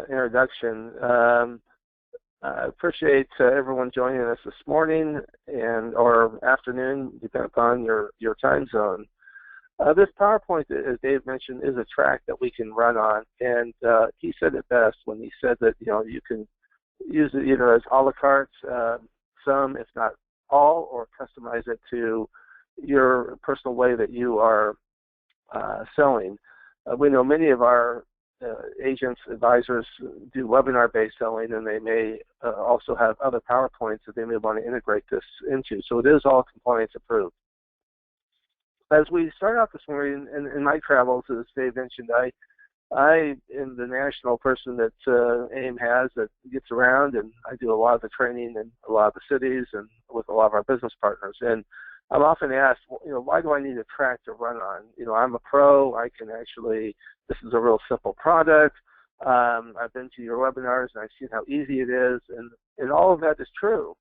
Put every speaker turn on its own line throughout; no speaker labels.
introduction. I appreciate everyone joining us this morning and or afternoon, depending upon your time zone. This PowerPoint, as Dave mentioned, is a track that we can run on, and he said it best when he said that you can use it either as a la carte, some if not all, or customize it to your personal way that you are selling. We know many of our agents, advisors do webinar-based selling, and they may also have other PowerPoints that they may want to integrate this into. So it is all compliance approved. As we start out this morning, in my travels, as Dave mentioned, I am the national person that AIM has that gets around, and I do a lot of the training in a lot of the cities and with a lot of our business partners. And I'm often asked, why do I need a track to run on? I'm a pro. I can actually, this is a real simple product. I've been to your webinars, and I've seen how easy it is, and all of that is true.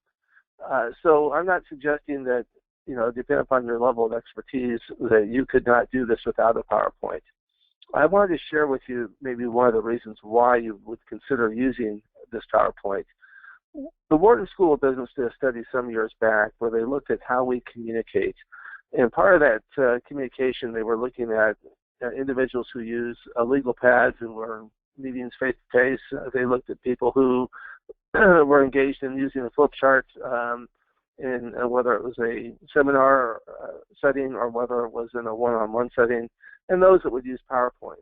So I'm not suggesting that, depending upon your level of expertise, that you could not do this without a PowerPoint. I wanted to share with you maybe one of the reasons why you would consider using this PowerPoint. The Wharton School of Business did a study some years back where they looked at how we communicate. And part of that communication, they were looking at individuals who use legal pads and were meetings face-to-face. They looked at people who were engaged in using a flip chart in whether it was a seminar setting or whether it was in a one-on-one setting, and those that would use PowerPoints.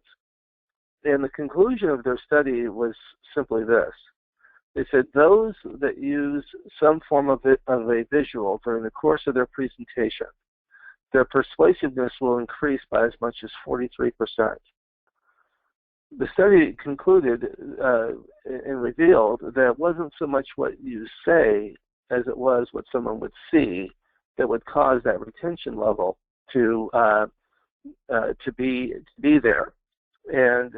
And the conclusion of their study was simply this. They said those that use some form of a visual during the course of their presentation, their persuasiveness will increase by as much as 43%. The study concluded and revealed that it wasn't so much what you say as it was what someone would see that would cause that retention level to be there. And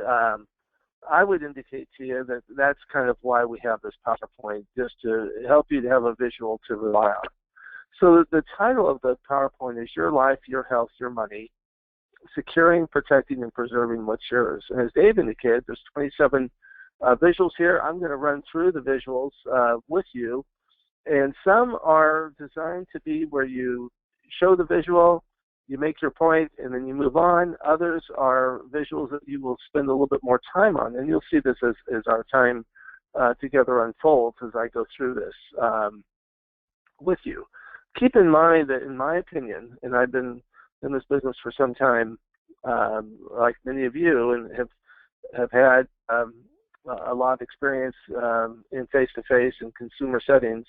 I would indicate to you that that's kind of why we have this PowerPoint, just to help you to have a visual to rely on. So the title of the PowerPoint is Your Life, Your Health, Your Money, Securing, Protecting, and Preserving What's Yours. And as Dave indicated, there's 27 visuals here. I'm going to run through the visuals with you. And some are designed to be where you show the visual, you make your point, and then you move on. Others are visuals that you will spend a little bit more time on, and you'll see this as our time together unfolds as I go through this with you. Keep in mind that, in my opinion, and I've been in this business for some time, like many of you, and have had a lot of experience in face-to-face and consumer settings,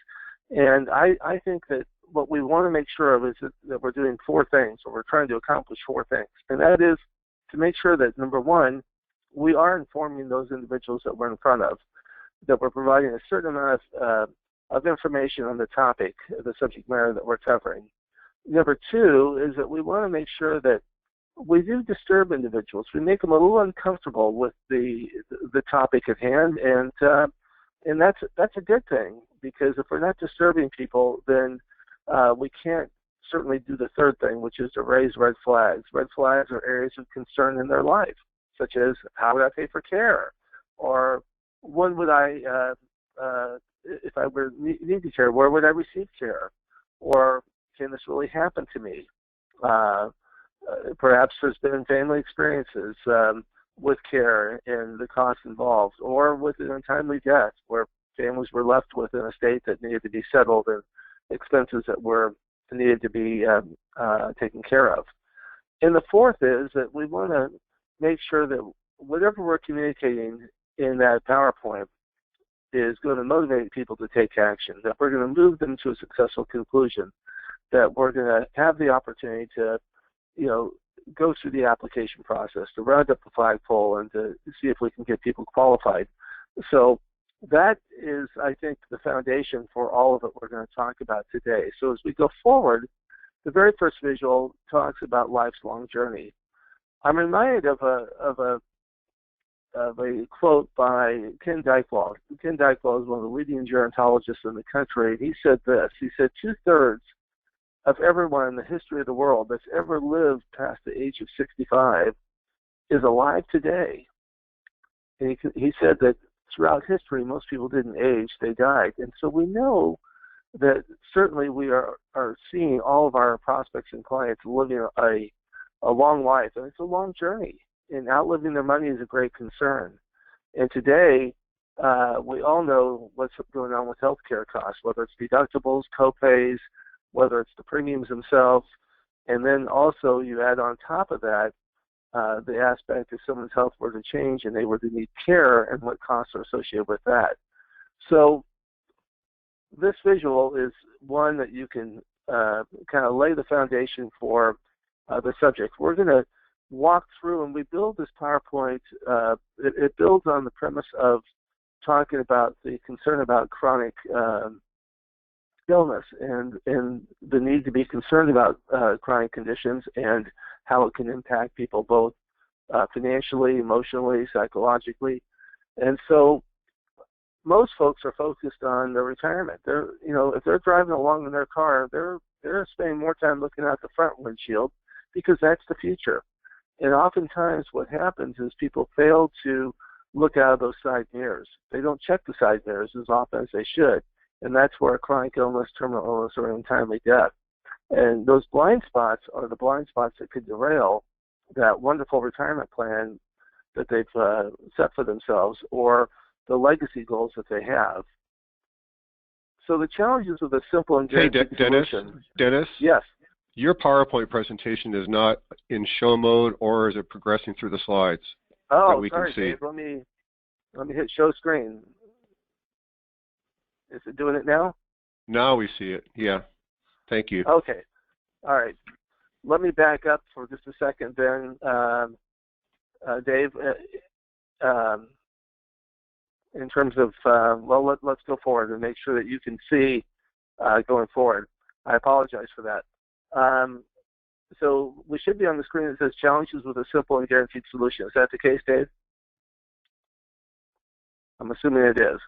and I think that what we want to make sure of is that we're doing four things, or we're trying to accomplish four things. And that is to make sure that, number one, we are informing those individuals that we're in front of, that we're providing a certain amount of information on the topic, the subject matter that we're covering. Number two is that we want to make sure that we do disturb individuals. We make them a little uncomfortable with the topic at hand, and that's a good thing, because if we're not disturbing people, then we can't certainly do the third thing, which is to raise red flags. Red flags are areas of concern in their life, such as how would I pay for care, or when would I, if I were needing care, where would I receive care, or can this really happen to me? Perhaps there's been family experiences with care and the costs involved, or with an untimely death where families were left with an estate that needed to be settled and expenses that were needed to be taken care of. And the fourth is that we want to make sure that whatever we're communicating in that PowerPoint is going to motivate people to take action, that we're going to move them to a successful conclusion, that we're going to have the opportunity to, go through the application process, to round up the flagpole, and to see if we can get people qualified. So that is, I think, the foundation for all of it we're going to talk about today. So as we go forward, the very first visual talks about life's long journey. I'm reminded of a quote by Ken Dykewald. Ken Dykewald is one of the leading gerontologists in the country. He said this. He said, 2/3 of everyone in the history of the world that's ever lived past the age of 65 is alive today. And he said that throughout history, most people didn't age, they died. And so we know that certainly we are seeing all of our prospects and clients living a long life, and it's a long journey, and outliving their money is a great concern. And today, we all know what's going on with healthcare costs, whether it's deductibles, copays, whether it's the premiums themselves, and then also you add on top of that the aspect if someone's health were to change and they were to need care and what costs are associated with that. So this visual is one that you can kind of lay the foundation for the subject. We're going to walk through, and we build this PowerPoint. It builds on the premise of talking about the concern about chronic illness and the need to be concerned about chronic conditions and how it can impact people both financially, emotionally, psychologically. And so most folks are focused on their retirement. If they're driving along in their car, they're spending more time looking out the front windshield because that's the future. And oftentimes what happens is people fail to look out of those side mirrors. They don't check the side mirrors as often as they should. And that's where chronic illness, terminal illness, or untimely death. And those blind spots are the blind spots that could derail that wonderful retirement plan that they've set for themselves or the legacy goals that they have. So the challenges of a simple and guaranteed solution.
Dennis?
Yes.
Your PowerPoint presentation is not in show mode, or is it progressing through the slides that we
sorry,
can see?
Dave. Let me hit show screen. Is it doing it now?
Now we see it. Yeah. Thank you.
Okay. All right. Let me back up for just a second then, Dave. In terms of, let's go forward and make sure that you can see going forward. I apologize for that. So we should be on the screen that says challenges with a simple and guaranteed solution. Is that the case, Dave? I'm assuming it is.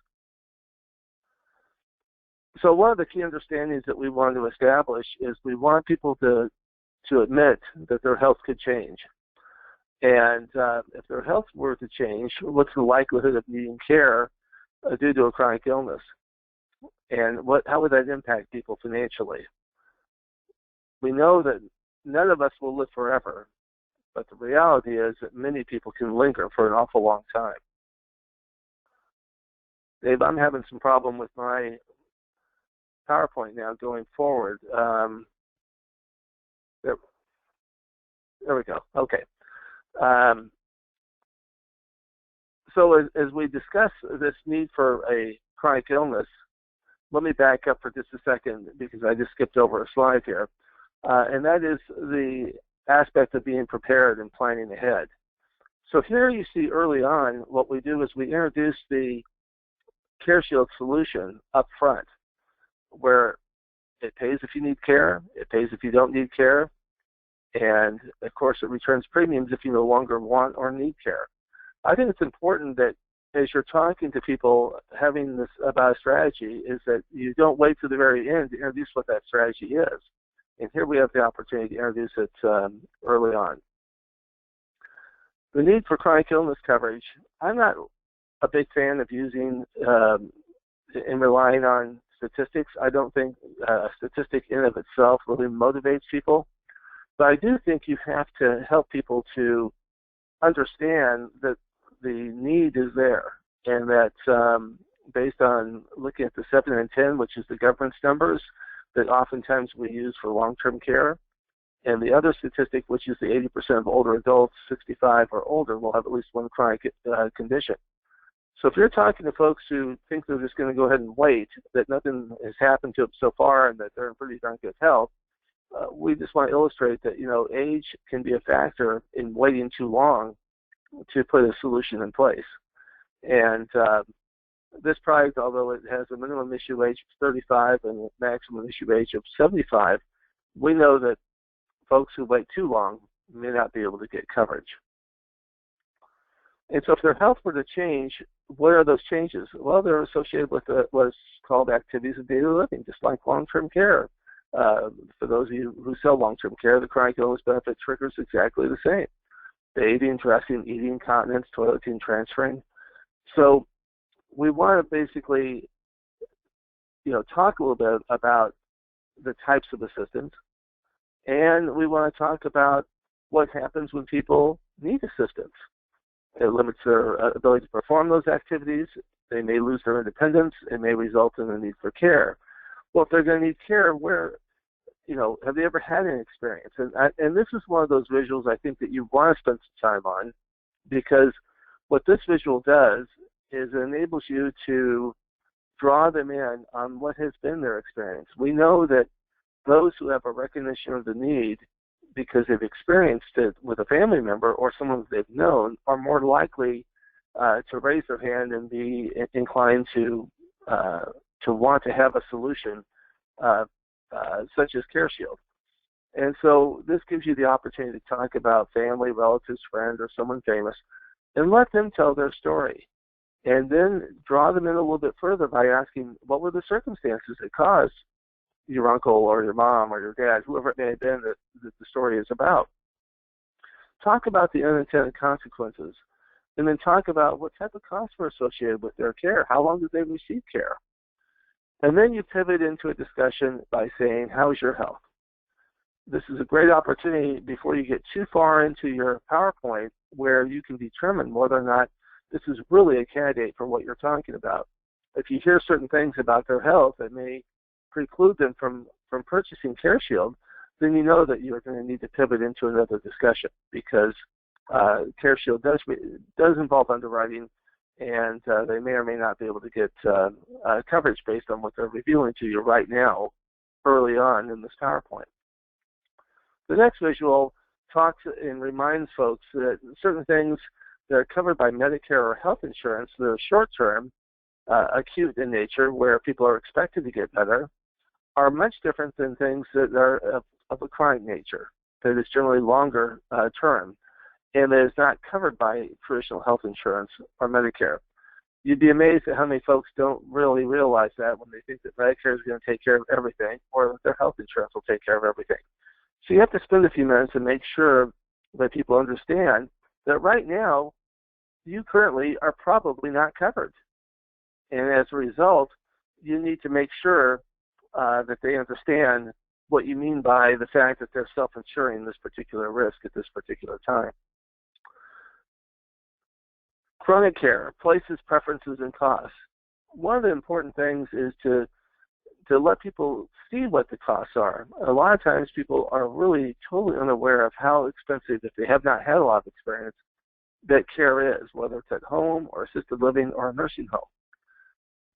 So one of the key understandings that we want to establish is we want people to admit that their health could change. And if their health were to change, what's the likelihood of needing care due to a chronic illness? And how would that impact people financially? We know that none of us will live forever, but the reality is that many people can linger for an awful long time. Dave, I'm having some problem with my PowerPoint now going forward. There we go. Okay. So as we discuss this need for a chronic illness, let me back up for just a second because I just skipped over a slide here. And that is the aspect of being prepared and planning ahead. So here you see early on what we do is we introduce the CareShield solution up front, where it pays if you need care, it pays if you don't need care, and of course it returns premiums if you no longer want or need care. I think it's important that as you're talking to people having this about a strategy is that you don't wait to the very end to introduce what that strategy is. And here we have the opportunity to introduce it early on. The need for chronic illness coverage, I'm not a big fan of using and relying on statistics. I don't think a statistic in and of itself really motivates people. But I do think you have to help people to understand that the need is there and that based on looking at the 7 and 10, which is the governance numbers, that oftentimes we use for long-term care. And the other statistic, which is the 80% of older adults, 65 or older, will have at least one chronic condition. So if you're talking to folks who think they're just going to go ahead and wait, that nothing has happened to them so far and that they're in pretty darn good health, we just want to illustrate that, age can be a factor in waiting too long to put a solution in place. And this product, although it has a minimum issue age of 35 and a maximum issue age of 75, we know that folks who wait too long may not be able to get coverage. And so if their health were to change, what are those changes? Well, they're associated with what's called activities of daily living, just like long-term care. For those of you who sell long-term care, the chronic illness benefit triggers exactly the same. Bathing, dressing, eating, continence, toileting, transferring. So we want to basically, talk a little bit about the types of assistance, and we want to talk about what happens when people need assistance. It limits their ability to perform those activities. They may lose their independence. It may result in a need for care. Well, if they're going to need care, have they ever had an experience? And this is one of those visuals I think that you want to spend some time on, because what this visual does is it enables you to draw them in on what has been their experience. We know that those who have a recognition of the need because they've experienced it with a family member or someone that they've known are more likely to raise their hand and be inclined to want to have a solution such as CareShield. And so this gives you the opportunity to talk about family, relatives, friend, or someone famous, and let them tell their story. And then draw them in a little bit further by asking, what were the circumstances that caused your uncle or your mom or your dad, whoever it may have been that the story is about? Talk about the unintended consequences, and then talk about what type of costs were associated with their care. How long did they receive care? And then you pivot into a discussion by saying, how's your health? This is a great opportunity before you get too far into your PowerPoint where you can determine whether or not this is really a candidate for what you're talking about. If you hear certain things about their health that may preclude them from purchasing CareShield, then you know that you're going to need to pivot into another discussion, because CareShield does involve underwriting, and they may or may not be able to get coverage based on what they're revealing to you right now early on in this PowerPoint. The next visual talks and reminds folks that certain things that are covered by Medicare or health insurance that are short-term, acute in nature, where people are expected to get better, are much different than things that are of a chronic nature, that is generally longer term, and that is not covered by traditional health insurance or Medicare. You'd be amazed at how many folks don't really realize that when they think that Medicare is going to take care of everything, or that their health insurance will take care of everything. So you have to spend a few minutes and make sure that people understand that right now, you currently are probably not covered. And as a result, you need to make sure that they understand what you mean by the fact that they're self-insuring this particular risk at this particular time. Chronic care, places, preferences, and costs. One of the important things is to let people see what the costs are. A lot of times people are really totally unaware of how expensive, if they have not had a lot of experience, that care is, whether it's at home or assisted living or a nursing home.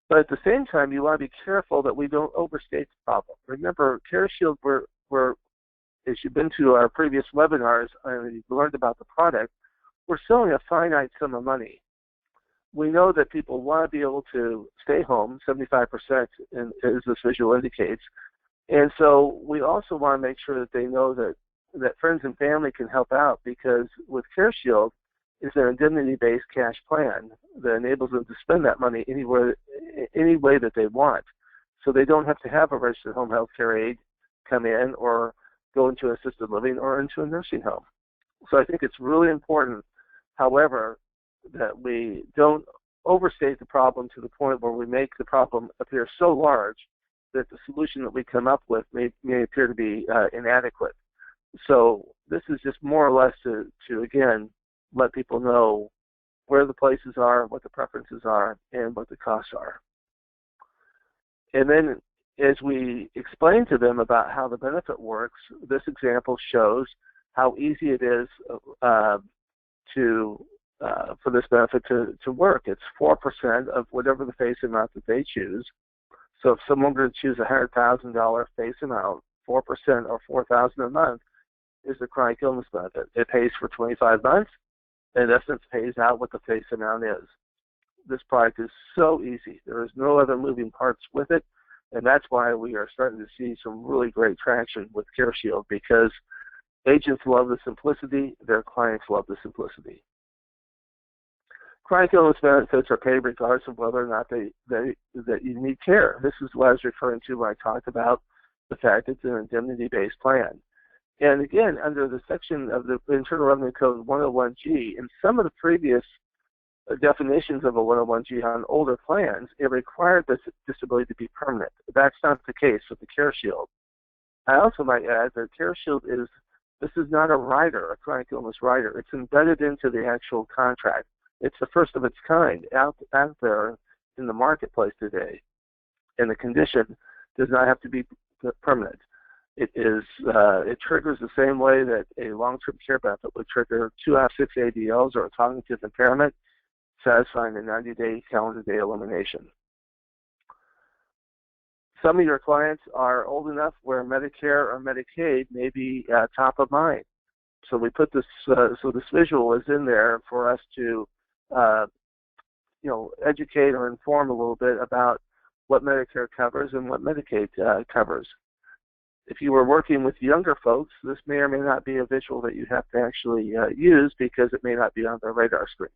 But at the same time, you want to be careful that we don't overstate the problem. Remember, CareShield, as you've been to our previous webinars and you've learned about the product, we're selling a finite sum of money. We know that people want to be able to stay home, 75%, as this visual indicates. And so we also want to make sure that they know that friends and family can help out, because with CareShield, is an indemnity-based cash plan that enables them to spend that money any way that they want. So they don't have to have a registered home health care aide come in or go into assisted living or into a nursing home. So I think it's really important, however, that we don't overstate the problem to the point where we make the problem appear so large that the solution that we come up with may appear to be inadequate. So this is just more or less to again, let people know where the places are, what the preferences are, and what the costs are. And then as we explain to them about how the benefit works, this example shows how easy it is for this benefit to work. It's 4% of whatever the face amount that they choose. So if someone were to choose a $100,000 face amount, 4% or $4,000 a month is the chronic illness benefit. It pays for 25 months. In essence, pays out what the face amount is. This product is so easy. There is no other moving parts with it, and that's why we are starting to see some really great traction with CareShield, because agents love the simplicity, their clients love the simplicity. Chronic illness benefits are paid regardless of whether or not that you need care. This is what I was referring to when I talked about the fact that it's an indemnity-based plan. And again, under the section of the Internal Revenue Code 101G, in some of the previous definitions of a 101G on older plans, it required this disability to be permanent. That's not the case with the CareShield. I also might add that CareShield this is not a rider, a chronic illness rider. It's embedded into the actual contract. It's the first of its kind out there in the marketplace today. And the condition does not have to be permanent. It triggers the same way that a long-term care benefit would trigger 2 out of 6 ADLs or a cognitive impairment, satisfying a 90-day calendar day elimination. Some of your clients are old enough where Medicare or Medicaid may be top of mind. So we put this, so this visual is in there for us to, educate or inform a little bit about what Medicare covers and what Medicaid covers. If you were working with younger folks, this may or may not be a visual that you have to actually use because it may not be on their radar screen.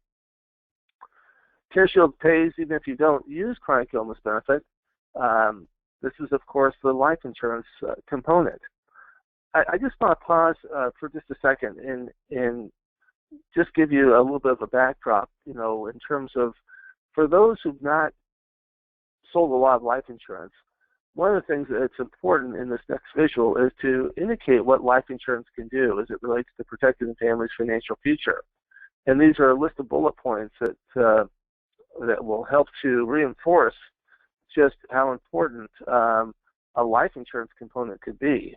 CareShield pays even if you don't use chronic illness benefit. This is, of course, the life insurance component. I just want to pause for just a second and just give you a little bit of a backdrop, in terms of, for those who've not sold a lot of life insurance, one of the things that's important in this next visual is to indicate what life insurance can do as it relates to protecting the family's financial future. And these are a list of bullet points that will help to reinforce just how important a life insurance component could be.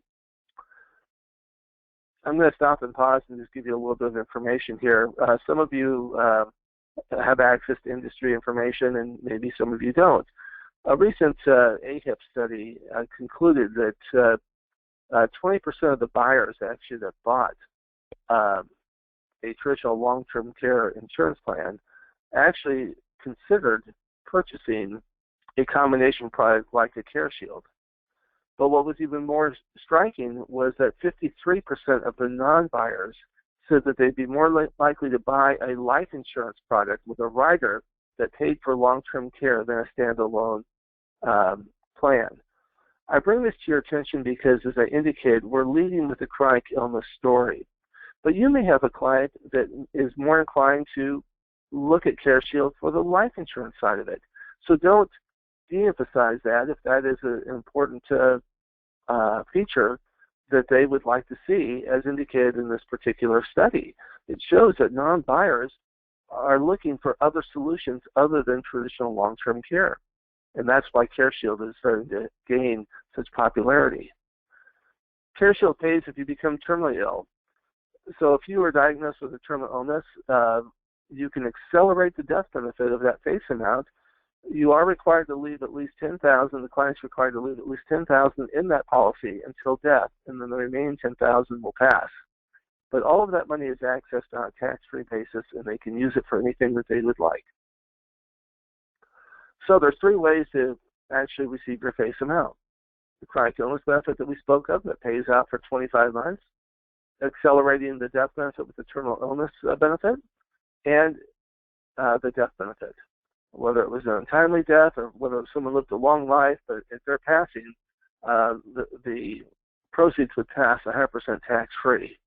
I'm going to stop and pause and just give you a little bit of information here. Some of you have access to industry information, and maybe some of you don't. A recent AHIP study concluded that 20% of the buyers actually that bought a traditional long-term care insurance plan actually considered purchasing a combination product like a CareShield. But what was even more striking was that 53% of the non-buyers said that they'd be more likely to buy a life insurance product with a rider that paid for long-term care than a standalone plan. I bring this to your attention because, as I indicated, we're leading with the chronic illness story. But you may have a client that is more inclined to look at CareShield for the life insurance side of it. So don't de-emphasize that if that is an important feature that they would like to see, as indicated in this particular study. It shows that non-buyers are looking for other solutions other than traditional long-term care. And that's why CareShield is starting to gain such popularity. CareShield pays if you become terminally ill. So if you are diagnosed with a terminal illness, you can accelerate the death benefit of that face amount. You are required to leave at least $10,000. The client's required to leave at least $10,000 in that policy until death, and then the remaining $10,000 will pass. But all of that money is accessed on a tax-free basis, and they can use it for anything that they would like. So there's 3 ways to actually receive your face amount. The chronic illness benefit that we spoke of that pays out for 25 months, accelerating the death benefit with the terminal illness benefit, and the death benefit. Whether it was an untimely death or whether someone lived a long life, but if they're passing, the proceeds would pass 100% tax-free.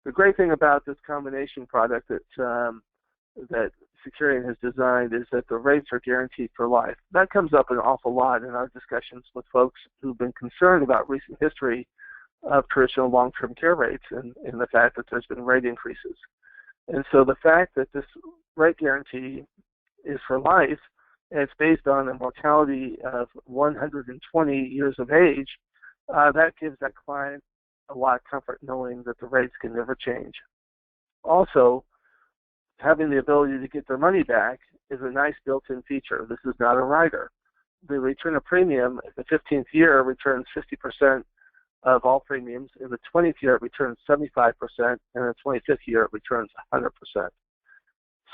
The great thing about this combination product that Securian has designed is that the rates are guaranteed for life. That comes up an awful lot in our discussions with folks who've been concerned about recent history of traditional long-term care rates and the fact that there's been rate increases. And so the fact that this rate guarantee is for life, and it's based on a mortality of 120 years of age, that gives that client a lot of comfort knowing that the rates can never change. Also, having the ability to get their money back is a nice built-in feature. This is not a rider. The return of premium, the 15th year returns 50% of all premiums. In the 20th year, it returns 75%, and in the 25th year, it returns 100%.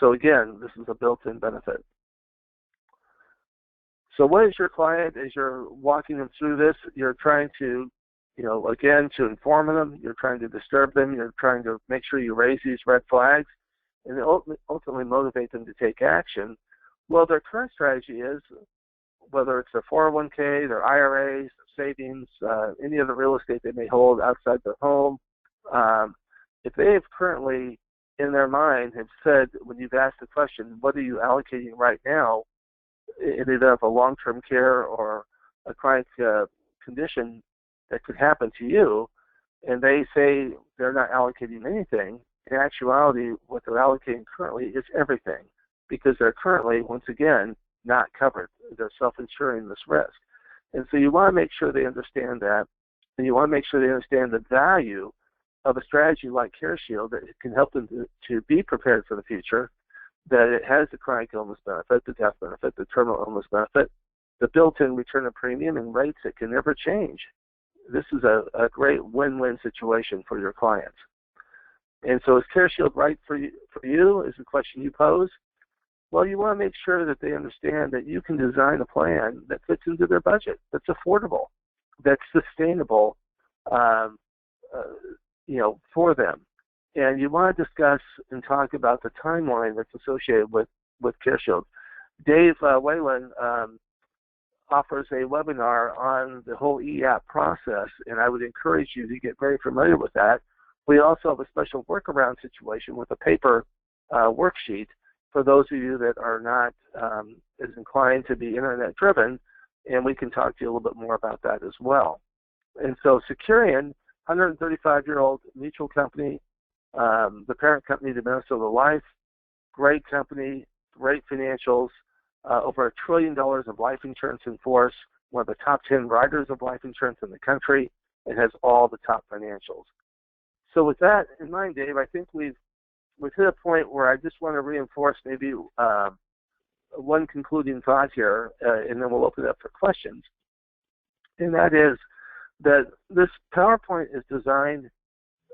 So again, this is a built-in benefit. So what is your client, as you're walking them through this, you're trying to, again, to inform them, you're trying to disturb them, you're trying to make sure you raise these red flags, and ultimately motivate them to take action. Well, their current strategy is, whether it's their 401k, their IRAs, their savings, any other real estate they may hold outside their home, if they have currently in their mind have said, when you've asked the question, what are you allocating right now, in either of a long-term care or a chronic condition that could happen to you, and they say they're not allocating anything, in actuality, what they're allocating currently is everything, because they're currently, once again, not covered. They're self-insuring this risk. And so you want to make sure they understand that, and you want to make sure they understand the value of a strategy like CareShield that can help them to be prepared for the future, that it has the chronic illness benefit, the death benefit, the terminal illness benefit, the built-in return of premium and rates that can never change. This is a great win-win situation for your clients. And so is CareShield right for you is the question you pose. Well, you want to make sure that they understand that you can design a plan that fits into their budget, that's affordable, that's sustainable, for them. And you want to discuss and talk about the timeline that's associated with CareShield. Dave Whalen offers a webinar on the whole EAP process, and I would encourage you to get very familiar with that. We also have a special workaround situation with a paper worksheet for those of you that are not as inclined to be internet-driven, and we can talk to you a little bit more about that as well. And so Securian, 135-year-old mutual company, the parent company to Minnesota Life, great company, great financials, over $1 trillion of life insurance in force, one of the top 10 writers of life insurance in the country, and has all the top financials. So with that in mind, Dave, I think we've hit a point where I just want to reinforce maybe one concluding thought here, and then we'll open it up for questions. And that is that this PowerPoint is designed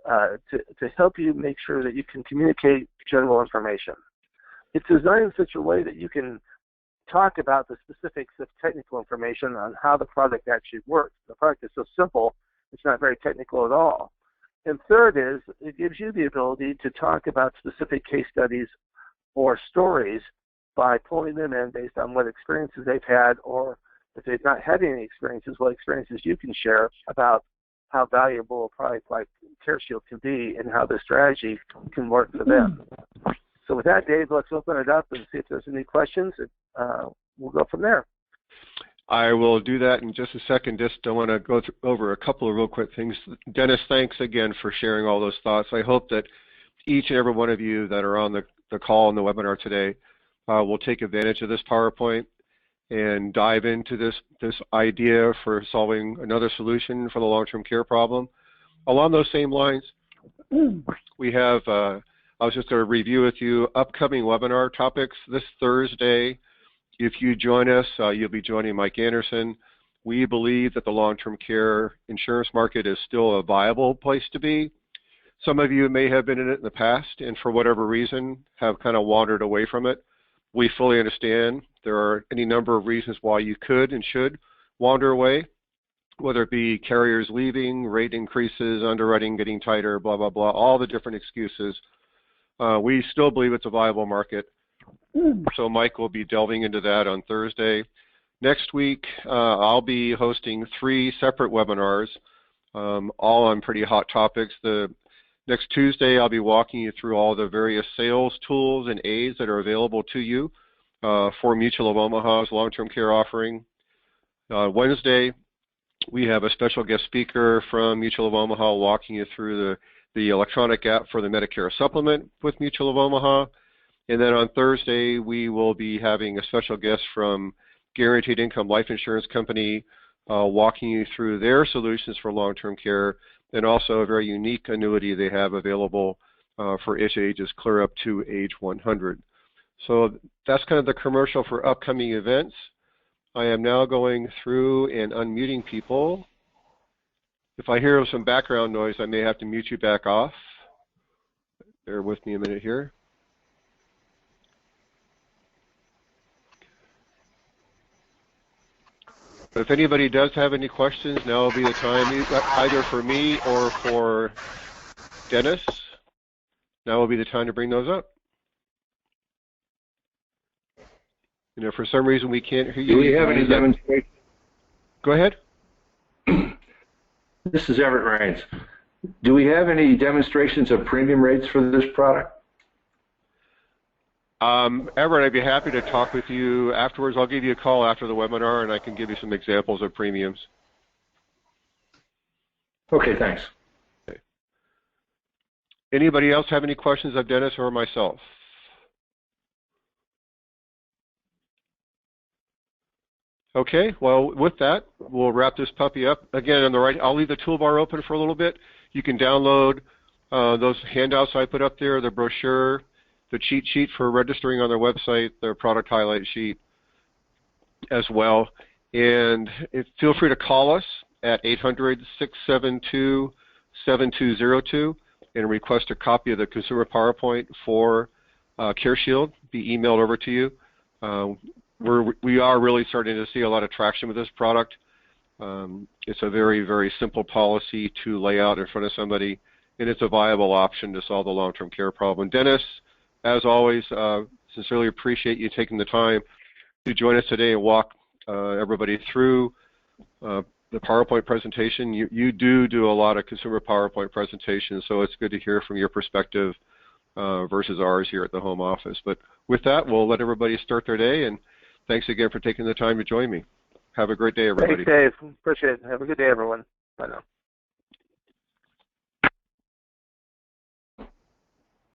to help you make sure that you can communicate general information. It's designed in such a way that you can talk about the specifics of technical information on how the product actually works. The product is so simple, it's not very technical at all. And third is, it gives you the ability to talk about specific case studies or stories by pulling them in based on what experiences they've had, or if they've not had any experiences, what experiences you can share about how valuable a product like CareShield can be and how the strategy can work for them. So with that, Dave, let's open it up and see if there's any questions. We'll go from there.
I will do that in just a second. Just I want to go over a couple of real quick things. Dennis, thanks again for sharing all those thoughts. I hope that each and every one of you that are on the call and the webinar today will take advantage of this PowerPoint and dive into this idea for solving another solution for the long-term care problem. Along those same lines, we have, I was just going to review with you upcoming webinar topics this Thursday. If you join us, you'll be joining Mike Anderson. We believe that the long-term care insurance market is still a viable place to be. Some of you may have been in it in the past and for whatever reason have kind of wandered away from it. We fully understand there are any number of reasons why you could and should wander away, whether it be carriers leaving, rate increases, underwriting getting tighter, blah, blah, blah, all the different excuses. We still believe it's a viable market. So Mike will be delving into that on Thursday. Next week, I'll be hosting 3 separate webinars, all on pretty hot topics. The next Tuesday, I'll be walking you through all the various sales tools and aids that are available to you for Mutual of Omaha's long-term care offering. Wednesday, we have a special guest speaker from Mutual of Omaha walking you through the electronic app for the Medicare supplement with Mutual of Omaha. And then on Thursday, we will be having a special guest from Guaranteed Income Life Insurance Company walking you through their solutions for long-term care, and also a very unique annuity they have available for ages clear up to age 100. So that's kind of the commercial for upcoming events. I am now going through and unmuting people. If I hear some background noise, I may have to mute you back off. Bear with me a minute here. But if anybody does have any questions, now will be the time, either for me or for Dennis. Now will be the time to bring those up. You know, for some reason we can't hear you.
Do we have any demonstrations?
Go ahead.
This is Everett Raines. Do we have any demonstrations of premium rates for this product?
Everett, I'd be happy to talk with you afterwards. I'll give you a call after the webinar, and I can give you some examples of premiums.
Okay, thanks.
Okay. Anybody else have any questions of Dennis or myself? Okay, well, with that, we'll wrap this puppy up. Again, on the right, I'll leave the toolbar open for a little bit. You can download those handouts I put up there, the brochure, the cheat sheet for registering on their website, their product highlight sheet as well. And feel free to call us at 800-672-7202 and request a copy of the consumer PowerPoint for CareShield, be emailed over to you. We are really starting to see a lot of traction with this product. It's a very, very simple policy to lay out in front of somebody, and it's a viable option to solve the long-term care problem. Dennis, as always, sincerely appreciate you taking the time to join us today and walk everybody through the PowerPoint presentation. You do a lot of consumer PowerPoint presentations, so it's good to hear from your perspective versus ours here at the home office. But with that, we'll let everybody start their day, and thanks again for taking the time to join me. Have a great day, everybody.
Thanks, Dave. Appreciate it. Have a good day, everyone. Bye now.